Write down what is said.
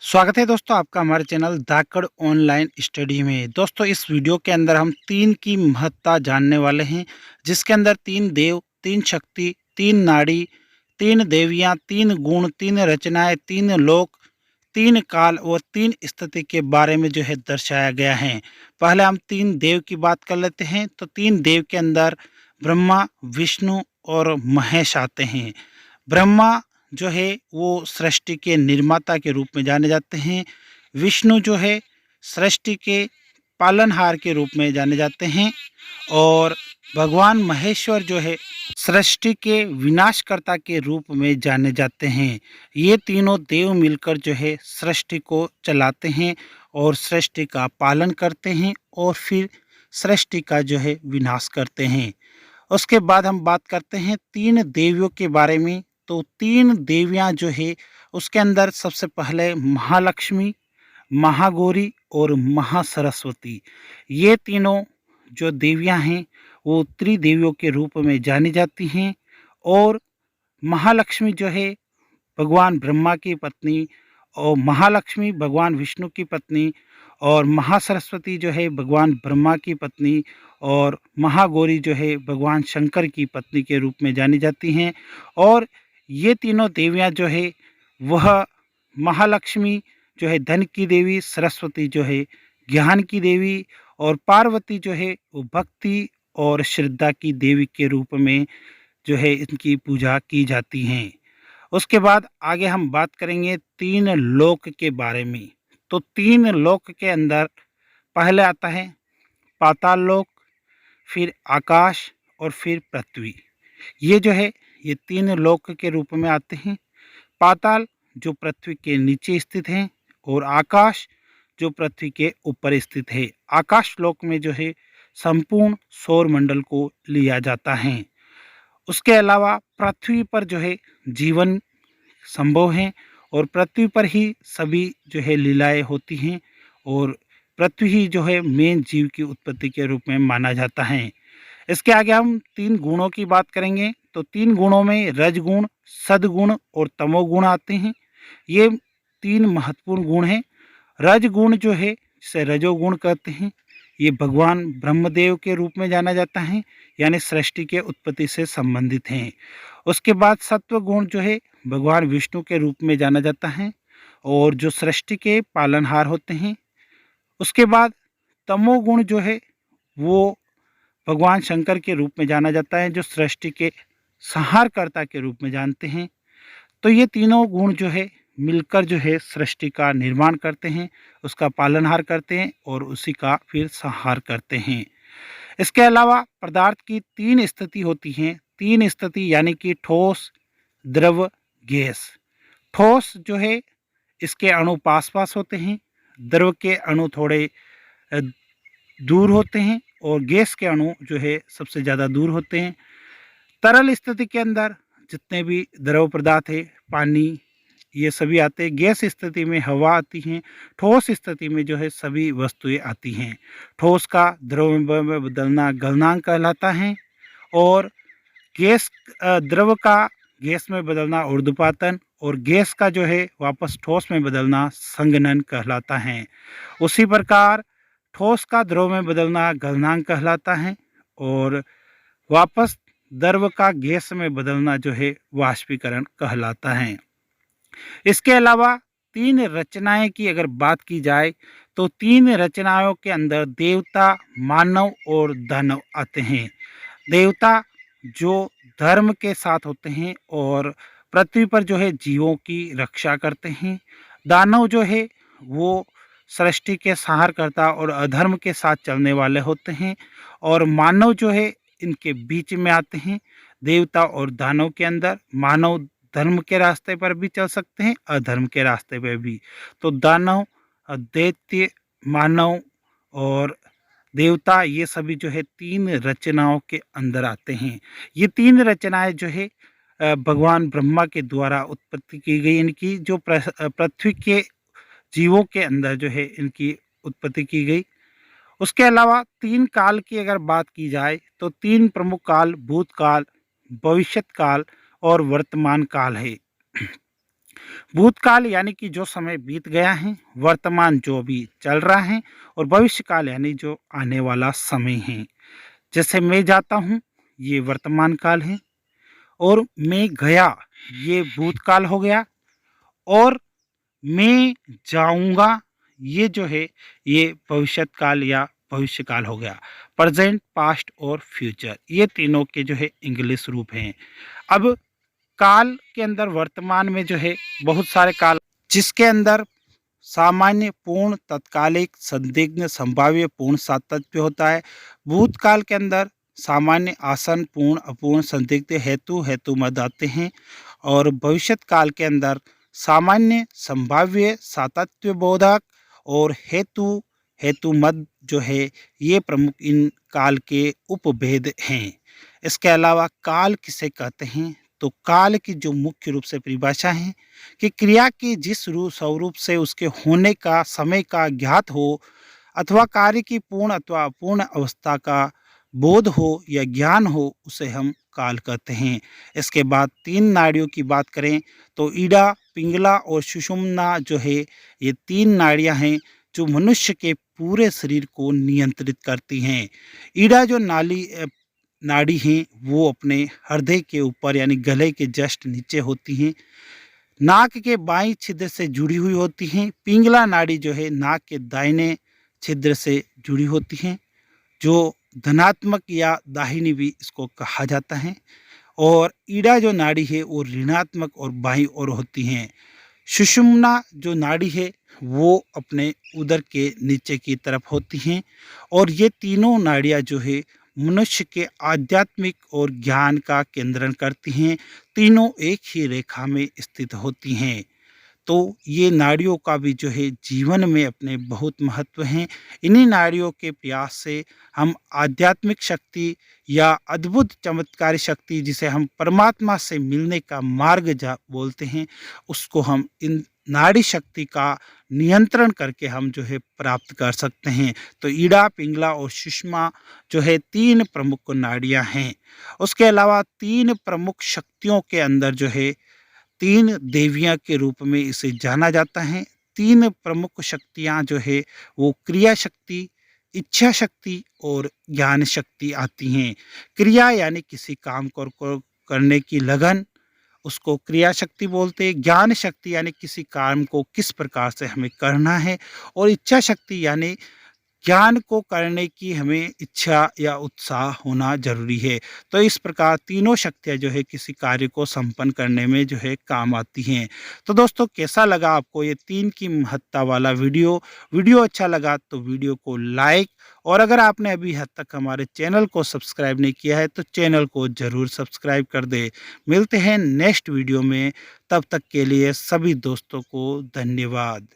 स्वागत है दोस्तों आपका हमारे चैनल धाकड़ ऑनलाइन स्टडी में। दोस्तों इस वीडियो के अंदर हम 3 की महत्ता जानने वाले हैं, जिसके अंदर 3 देव, 3 शक्ति, 3 नाड़ी, 3 देवियाँ, 3 गुण, 3 रचनाएँ, 3 लोक, 3 काल और 3 स्थिति के बारे में जो है दर्शाया गया है। पहले हम 3 देव की बात कर लेते हैं। तो 3 देव के अंदर ब्रह्मा, विष्णु और महेश आते हैं। ब्रह्मा जो है वो सृष्टि के निर्माता के रूप में जाने जाते हैं। विष्णु जो है सृष्टि के पालनहार के रूप में जाने जाते हैं। और भगवान महेश्वर जो है सृष्टि के विनाशकर्ता के रूप में जाने जाते हैं। ये तीनों देव मिलकर जो है सृष्टि को चलाते हैं और सृष्टि का पालन करते हैं और फिर सृष्टि का जो है विनाश करते हैं। उसके बाद हम बात करते हैं 3 देवियों के बारे में। तो 3 देवियाँ जो है उसके अंदर सबसे पहले महालक्ष्मी, महागौरी और महासरस्वती। ये तीनों जो देवियाँ हैं वो त्रिदेवियों के रूप में जानी जाती हैं। और महालक्ष्मी जो है भगवान ब्रह्मा की पत्नी, और महालक्ष्मी भगवान विष्णु की पत्नी, और महासरस्वती जो है भगवान ब्रह्मा की पत्नी, और महागौरी जो है भगवान शंकर की पत्नी के रूप में जानी जाती हैं। और ये तीनों देवियाँ जो है वह महालक्ष्मी जो है धन की देवी, सरस्वती जो है ज्ञान की देवी, और पार्वती जो है वो भक्ति और श्रद्धा की देवी के रूप में जो है इनकी पूजा की जाती हैं। उसके बाद आगे हम बात करेंगे 3 लोक के बारे में। तो 3 लोक के अंदर पहले आता है पाताल लोक, फिर आकाश और फिर पृथ्वी। ये जो है ये 3 लोक के रूप में आते हैं। पाताल जो पृथ्वी के नीचे स्थित है, और आकाश जो पृथ्वी के ऊपर स्थित है। आकाश लोक में जो है संपूर्ण सौर मंडल को लिया जाता है। उसके अलावा पृथ्वी पर जो है जीवन संभव है, और पृथ्वी पर ही सभी जो है लीलाएँ होती हैं, और पृथ्वी ही जो है मेन जीव की उत्पत्ति के रूप में माना जाता है। इसके आगे हम 3 गुणों की बात करेंगे। तो 3 गुणों में रजगुण, सद्गुण और तमोगुण आते हैं। ये 3 महत्वपूर्ण गुण हैं। रजगुण जो है जिसे रजोगुण कहते हैं, ये भगवान ब्रह्मदेव के रूप में जाना जाता है, यानी सृष्टि के उत्पत्ति से संबंधित हैं। उसके बाद सत्व गुण जो है भगवान विष्णु के रूप में जाना जाता है, और जो सृष्टि के पालनहार होते हैं। उसके बाद तमोगुण जो है वो भगवान शंकर के रूप में जाना जाता है, जो सृष्टि के संहारकर्ता के रूप में जानते हैं। तो ये तीनों गुण जो है मिलकर जो है सृष्टि का निर्माण करते हैं, उसका पालनहार करते हैं और उसी का फिर संहार करते हैं। इसके अलावा पदार्थ की 3 स्थिति होती हैं। 3 स्थिति यानी कि ठोस, द्रव, गैस। ठोस जो है इसके अणु पास-पास होते हैं, द्रव के अणु थोड़े अ, दूर होते हैं, और गैस के अणु जो है सबसे ज़्यादा दूर होते हैं। तरल स्थिति के अंदर जितने भी द्रव पदार्थ है, पानी, ये सभी आते हैं। गैस स्थिति में हवा आती हैं। ठोस स्थिति में जो है सभी वस्तुएं आती हैं। ठोस का द्रव में बदलना गलनांक कहलाता है, और गैस द्रव का गैस में बदलना ऊर्ध्वपातन, और गैस का जो है वापस ठोस में बदलना संघनन कहलाता है। उसी प्रकार ठोस का द्रव में बदलना गलनांक कहलाता है, और वापस द्रव का गैस में बदलना जो है वाष्पीकरण कहलाता है। इसके अलावा 3 रचनाएं की अगर बात की जाए, तो 3 रचनाओं के अंदर देवता, मानव और दानव आते हैं। देवता जो धर्म के साथ होते हैं और पृथ्वी पर जो है जीवों की रक्षा करते हैं। दानव जो है वो सृष्टि के संहारकर्ता और अधर्म के साथ चलने वाले होते हैं, और मानव जो है इनके बीच में आते हैं। देवता और दानव के अंदर मानव धर्म के रास्ते पर भी चल सकते हैं, अधर्म के रास्ते पर भी। तो दानव, दैत्य, मानव और देवता, ये सभी जो है 3 रचनाओं के अंदर आते हैं। ये 3 रचनाएं जो है भगवान ब्रह्मा के द्वारा उत्पत्ति की गई। इनकी जो पृथ्वी के जीवों के अंदर जो है इनकी उत्पत्ति की गई। उसके अलावा 3 काल की अगर बात की जाए, तो 3 प्रमुख काल भूतकाल, भविष्यत काल और वर्तमान काल है। भूतकाल यानी कि जो समय बीत गया है, वर्तमान जो अभी चल रहा है और भविष्यकाल यानी जो आने वाला समय है। जैसे मैं जाता हूँ, ये वर्तमान काल है और मैं गया, ये भूतकाल हो गया और मैं जाऊँगा, ये जो है ये भविष्यत काल या भविष्यकाल हो गया। प्रेज़ेंट, पास्ट और फ्यूचर ये तीनों के जो है इंग्लिश रूप हैं। अब काल के अंदर वर्तमान में जो है बहुत सारे काल, जिसके अंदर सामान्य, पूर्ण, तत्कालिक, संदिग्ध, संभाव्य, पूर्ण, सातत्य होता है। भूतकाल के अंदर सामान्य, आसन, पूर्ण, अपूर्ण, संदिग्ध, हेतु, हेतु मत आते हैं। और भविष्यत काल के अंदर सामान्य, संभाव्य, सातत्य बोधक और हेतु, हेतु मत जो है ये प्रमुख इन काल के उपभेद हैं। इसके अलावा काल किसे कहते हैं, तो काल की जो मुख्य रूप से परिभाषा है कि क्रिया की जिस रूप स्वरूप से उसके होने का समय का ज्ञात हो अथवा कार्य की पूर्ण अथवा अपूर्ण अवस्था का बोध हो या ज्ञान हो, उसे हम काल कहते हैं। इसके बाद तीन नाड़ियों की बात करें तो ईड़ा, पिंगला और सुषुम्ना जो है ये तीन नाड़ियां हैं जो मनुष्य के पूरे शरीर को नियंत्रित करती हैं। ईड़ा जो नाड़ी हैं वो अपने हृदय के ऊपर यानी गले के जस्ट नीचे होती हैं। नाक के बाईं छिद्र से जुड़ी हुई होती हैं। पिंगला नाड़ी जो है नाक के दाहिने छिद्र से जुड़ी होती हैं, जो धनात्मक या दाहिनी भी इसको कहा जाता है। और ईड़ा जो नाड़ी है वो ऋणात्मक और बाईं ओर होती हैं। सुषुम्ना जो नाड़ी है वो अपने उदर के नीचे की तरफ होती हैं। और ये तीनों नाड़ियाँ जो है मनुष्य के आध्यात्मिक और ज्ञान का केंद्रण करती हैं। तीनों एक ही रेखा में स्थित होती हैं। तो ये नाड़ियों का भी जो है जीवन में अपने बहुत महत्व हैं। इन्हीं नाड़ियों के प्रयास से हम आध्यात्मिक शक्ति या अद्भुत चमत्कारी शक्ति, जिसे हम परमात्मा से मिलने का मार्ग जा बोलते हैं, उसको हम इन नाड़ी शक्ति का नियंत्रण करके हम जो है प्राप्त कर सकते हैं। तो ईड़ा, पिंगला और सुषमा जो है तीन प्रमुख नाड़ियां हैं। उसके अलावा तीन प्रमुख शक्तियों के अंदर जो है तीन देवियाँ के रूप में इसे जाना जाता है। तीन प्रमुख शक्तियाँ जो है वो क्रिया शक्ति, इच्छा शक्ति और ज्ञान शक्ति आती हैं। क्रिया यानी किसी काम को करने की लगन, उसको क्रिया शक्ति बोलते हैं। ज्ञान शक्ति यानी किसी काम को किस प्रकार से हमें करना है। और इच्छा शक्ति यानी ज्ञान को करने की हमें इच्छा या उत्साह होना ज़रूरी है। तो इस प्रकार तीनों शक्तियाँ जो है किसी कार्य को संपन्न करने में जो है काम आती हैं। तो दोस्तों कैसा लगा आपको ये तीन की महत्ता वाला वीडियो? वीडियो अच्छा लगा तो वीडियो को लाइक, और अगर आपने अभी हद तक हमारे चैनल को सब्सक्राइब नहीं किया है तो चैनल को ज़रूर सब्सक्राइब कर दें। मिलते हैं नेक्स्ट वीडियो में, तब तक के लिए सभी दोस्तों को धन्यवाद।